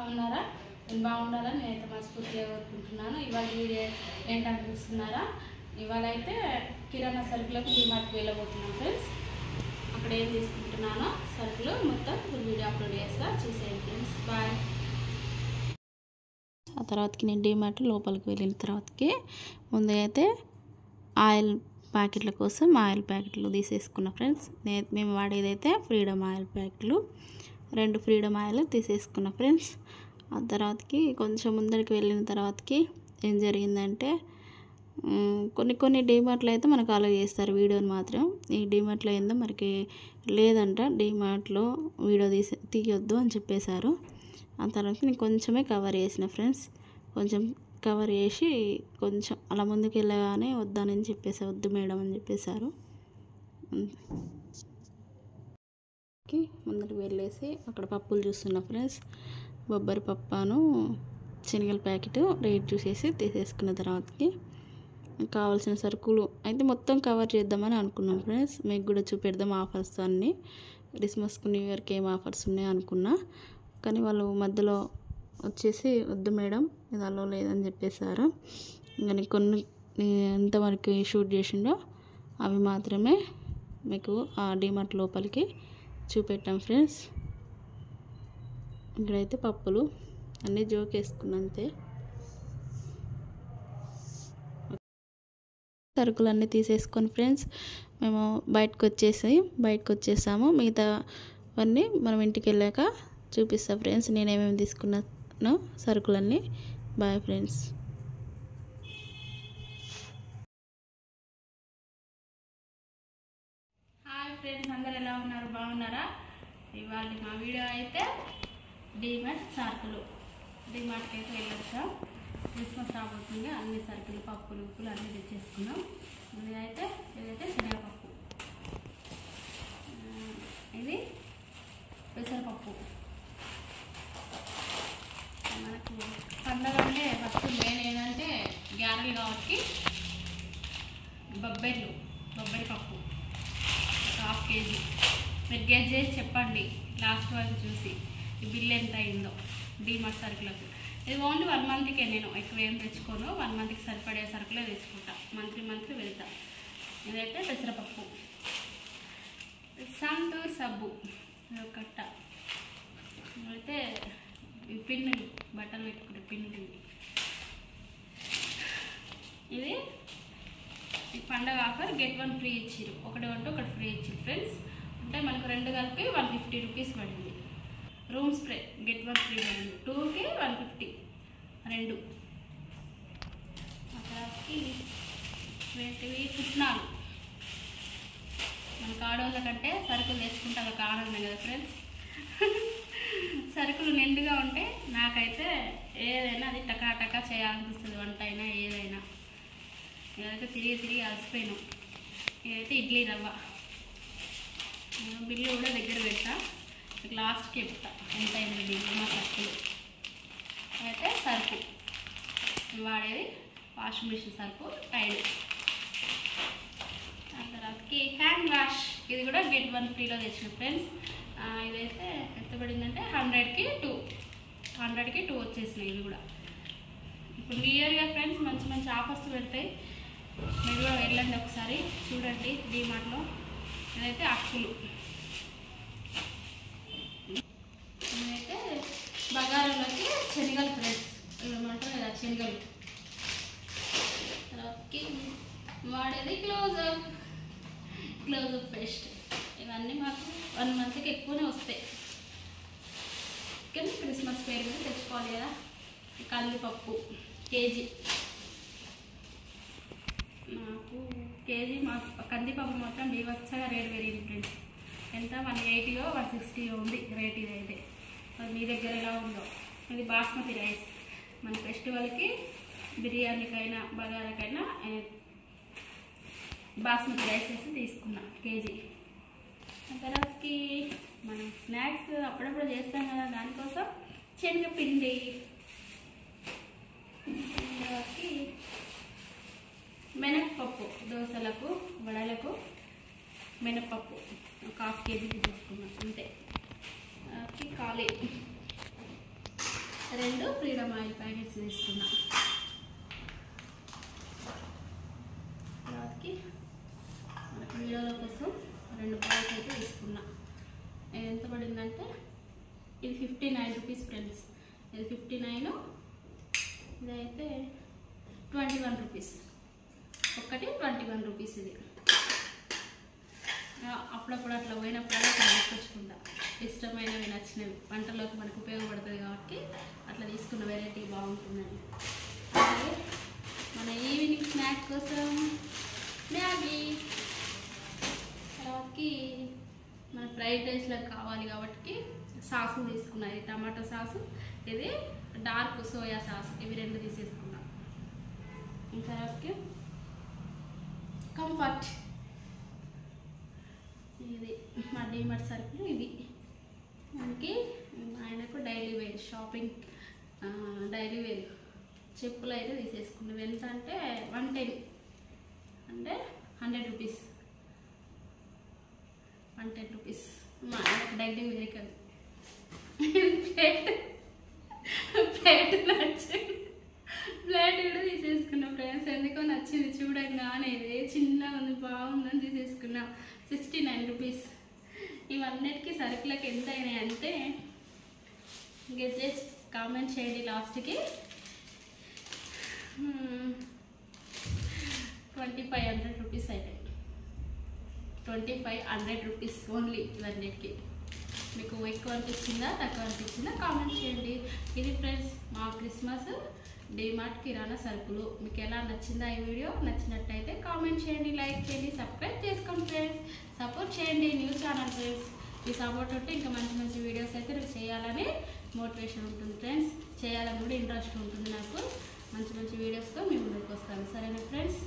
బాగున్నారా? నేను బాగుండాలని నేనైతే మనస్ఫూర్తిగా కోరుకుంటున్నాను. ఇవాళ వీడియో ఏంటని చూస్తున్నారా? ఇవాళ అయితే కిరాణా సరుకులకు డిమార్ట్కి వెళ్ళబోతున్నాను ఫ్రెండ్స్. అక్కడ ఏం తీసుకుంటున్నానో సరుకులు మొత్తం వీడియో అప్లోడ్ చేస్తా, చూసేయండి ఫ్రెండ్స్. బాయ్. ఆ తర్వాతకి నేను డిమార్ట్ లోపలికి వెళ్ళిన తర్వాతకి ముందుగా అయితే ఆయిల్ ప్యాకెట్ల కోసం ఆయిల్ ప్యాకెట్లు తీసేసుకున్నా ఫ్రెండ్స్. మేము వాడేదైతే ఫ్రీడమ్ ఆయిల్ ప్యాకెట్లు 2 ఫ్రీడమ్ ఆయిల్ తీసేసుకున్నా ఫ్రెండ్స్. ఆ తర్వాతకి కొంచెం ముందరికి వెళ్ళిన తర్వాతకి ఏం జరిగిందంటే కొన్ని డిమార్ట్లో అయితే మనకు అలా చేస్తారు వీడియోని మాత్రం. ఈ డిమార్ట్లో ఏందో మనకి లేదంట, డిమార్ట్లో వీడియో తీయొద్దు అని చెప్పేశారు. ఆ తర్వాత నేను కొంచెమే కవర్ చేసిన ఫ్రెండ్స్. కొంచెం కవర్ చేసి కొంచెం అలా ముందుకు వెళ్ళగానే వద్దని చెప్పేసారు, వద్దు మేడం అని చెప్పేశారు. ముందుకు వెళ్ళేసి అక్కడ పప్పులు చూస్తున్నా ఫ్రెండ్స్. బొబ్బరి పప్పును శనగల ప్యాకెట్ రేట్ చూసేసి తీసేసుకున్న తర్వాతకి కావాల్సిన సరుకులు అయితే మొత్తం కవర్ చేద్దామని అనుకున్నాం ఫ్రెండ్స్. మీకు కూడా చూపెడదాం ఆఫర్స్ అన్నీ. క్రిస్మస్కి న్యూ ఇయర్కి ఏం ఆఫర్స్ ఉన్నాయో అనుకున్నా, కానీ వాళ్ళు మధ్యలో వచ్చేసి వద్దు మేడం ఇది అలో లేదని చెప్పేశారు. ఇంకా కొన్ని ఎంతవరకు షూట్ చేసిండో అవి మాత్రమే మీకు ఆ డిమార్ట్ లోపలికి చూపెట్టాం ఫ్రెండ్స్. ఇక్కడైతే పప్పులు అన్నీ జోకేసుకున్నంతే. సరుకులన్నీ తీసేసుకొని ఫ్రెండ్స్ మేము బయటకు వచ్చేసాము. మిగతావన్నీ మనం ఇంటికి వెళ్ళాక చూపిస్తా ఫ్రెండ్స్ నేనేమేమి తీసుకున్నానో సరుకులన్నీ. Bye friends. హాయ్ ఫ్రెండ్స్, అందరు ఎలా ఉన్నారు? బాగున్నారా? ఇవాళ మా వీడియో అయితే డిమార్ట్ సరుకులు. డిమార్ట్కి అయితే వెళ్ళొచ్చాం. క్రిస్మస్ రాబోతుంది, అన్ని సరుకులు పప్పులు ఉప్పులు అన్నీ తెచ్చేసుకున్నాం. ఇదైతే శనగపప్పు, ఇది పెసరపప్పు. మనకు పండగ అంటే ఫస్ట్ మెయిన్ ఏంటంటే గ్యారెలు కాబట్టి బొబ్బరి పప్పు 1/2 కేజీ. మీరు గెస్ చేసి చెప్పండి లాస్ట్ వరకు చూసి ఈ బిల్ ఎంత అయిందో డిమార్ట్ సరుకులకు. ఇది ఓన్లీ 1 మంత్కే, నేను ఎక్కువ ఏం తెచ్చుకోను. 1 మంత్కి సరిపడే సరుకులే తెచ్చుకుంటా, మంత్లీ వెళ్తా. ఇదైతే పెసరపప్పు. సంతూర్ సబ్బు ఇది కట్ట. అయితే పిన్నులు, బట్టలు పెట్టుకుంటే పిన్నులు. ఇది ఈ పండగ ఆఫర్ గెట్ 1 ఫ్రీ ఇచ్చిరు. ఒకటి కొంటే ఒకటి ఫ్రీ ఇచ్చిరు ఫ్రెండ్స్. అంటే మనకు 2 కలిపి 150 రూపీస్ పడింది. రూమ్ స్ప్రే గెట్ 1 ఫ్రీ పడింది. 2కి 150 2. అక్కడికి వేటివి పుట్నాలు. మనకు ఆడవాళ్ళ కంటే సరుకులు తెచ్చుకుంటే అదొక ఆనందం కదా ఫ్రెండ్స్. సరుకులు నిండుగా ఉంటే నాకైతే ఏదైనా అది టకా చేయాలనిపిస్తుంది, వంట అయినా ఏదైనా. ఇదైతే తిరిగి అలసిపోయినాం. ఇదైతే ఇడ్లీ రవ్వ. బిల్లు కూడా దగ్గర పెడతా, లాస్ట్కి చెప్తా ఎంత అయింది మా సరుకులు. అయితే సరుకు వాడేది వాషింగ్ మిషన్ సరుకు టైడ్. ఆ తర్వాతకి హ్యాండ్ వాష్, ఇది కూడా గెట్ 1 ఫ్రీలో తెచ్చిన ఫ్రెండ్స్. ఇదైతే ఎంత పడిందంటే 100కి 2 వచ్చేసినాయి. ఇది కూడా ఇప్పుడు న్యూ ఇయర్గా ఫ్రెండ్స్ మంచి ఆఫర్స్ పెడతాయి. మీరు కూడా వెళ్ళండి, ఒకసారి చూడండి డిమార్ట్లో. ఇదైతే అక్కులు. ఇదైతే బగారాలోకి శనగలు ఫ్రెండ్స్, ఏమంటారు కదా శనగలు. తర్వాతకి వాడేది క్లోజప్ పేస్ట్. ఇవన్నీ మాకు 1 మంత్కి ఎక్కువనే వస్తాయి, కానీ క్రిస్మస్ పేరు మీద తెచ్చుకోవాలి కదా. కందిపప్పు కేజీ. నాకు కేజీ కందిపప్పు మొత్తం బీవచ్చగా రేటు పెరిగింది ఫ్రెండ్స్. ఎంత 180 160 ఉంది రేట్. ఇదైతే మీ దగ్గర ఎలా ఉందో. ఇది బాస్మతి రైస్. మన ఫెస్టివల్కి బిర్యానీకైనా బగారాకైనా బాస్మతి రైస్ వేసి తీసుకున్నా కేజీ. తర్వాతకి మనం స్నాక్స్ అప్పుడప్పుడు చేస్తాం కదా, దానికోసం శనగపిండి. తర్వాతకి మినప్పప్పు, దోశలకు వడలకు మినప్పప్పు 1/2 కేజీ తీసుకున్నాం అంతే. ఖాళీ 2 ఫ్రీడమ్ ఆయిల్ ప్యాకెట్స్ తీసుకున్నా. తర్వాతకి మనకి వీడియోల కోసం 2 బాల్స్ అయితే తీసుకున్నా. ఎంత పడిందంటే ఇది 59 రూపీస్ ఫ్రెండ్స్. ఇది 59, ఇదైతే 21 రూపీస్. ఒక్కటి 21 రూపీస్. ఇది అప్పుడప్పుడు అట్లా పోయినప్పుడు అట్లా తీసుకొచ్చుకుంటా. ఇష్టమైనవి నచ్చినవి వంటలోకి మనకు ఉపయోగపడుతుంది కాబట్టి అట్లా తీసుకున్న వెరైటీ బాగుంటుందని. అలాగే మన ఈవినింగ్ స్నాక్ కోసం మ్యాగీ. తర్వాతకి మన ఫ్రైడ్ రైస్లో కావాలి కాబట్టి సాసు తీసుకున్నా. ఇది టమాటో సాసు, ఇది డార్క్ సోయా సాస్. ఇవి 2 తీసేసుకున్నా. తర్వాతకి కంఫర్ట్, ఇది మా డీమార్ట్ సరుకులు. ఇవి మనకి ఆయనకు daily wear shopping, daily wear చెప్పులు అయితే తీసేసుకున్నాం. ఎంత అంటే 110 అంటే 100 రూపీస్. 110 రూపీస్. మా ఆయనకు డైలీ వేర్ కాదు. ప్లేట్ నచ్చింది, ప్లేట్ కూడా తీసేసుకున్నాం ఫ్రెండ్స్. ఎందుకో నచ్చింది చూడంగానే, చిన్నగా ఉంది బాగుందని తీసేసుకున్నాం. 69 రూపీస్. ఇవన్నిటికీ సరుకులకు ఎంత అయినాయి అంటే గెస్ కామెంట్ చేయండి. లాస్ట్కి 2500 రూపీస్ అయినాయి. 2500 రూపీస్ ఓన్లీ ఇవన్నిటికీ. మీకు ఎక్కువ అనిపించిందా తక్కువ అనిపించిందా కామెంట్ చేయండి. ఇది ఫ్రెండ్స్ మా క్రిస్మస్ డీమార్ట్ కిరాణా సరుకులు. మీకు ఎలా నచ్చిందా ఈ వీడియో? నచ్చినట్టయితే కామెంట్ చేయండి, లైక్ చేయండి, సబ్స్క్రైబ్ చేసుకోండి ఫ్రెండ్స్. సపోర్ట్ చేయండి న్యూ ఛానల్ ఫ్రెండ్స్. ఈ సపోర్ట్ ఉంటే ఇంకా మంచి మంచి వీడియోస్ అయితే నేను చేయాలని మోటివేషన్ ఉంటుంది ఫ్రెండ్స్. చేయాలని కూడా ఇంట్రెస్ట్ ఉంటుంది నాకు. మంచి మంచి వీడియోస్తో మీ ముందుకు వస్తాను. సరేనా ఫ్రెండ్స్?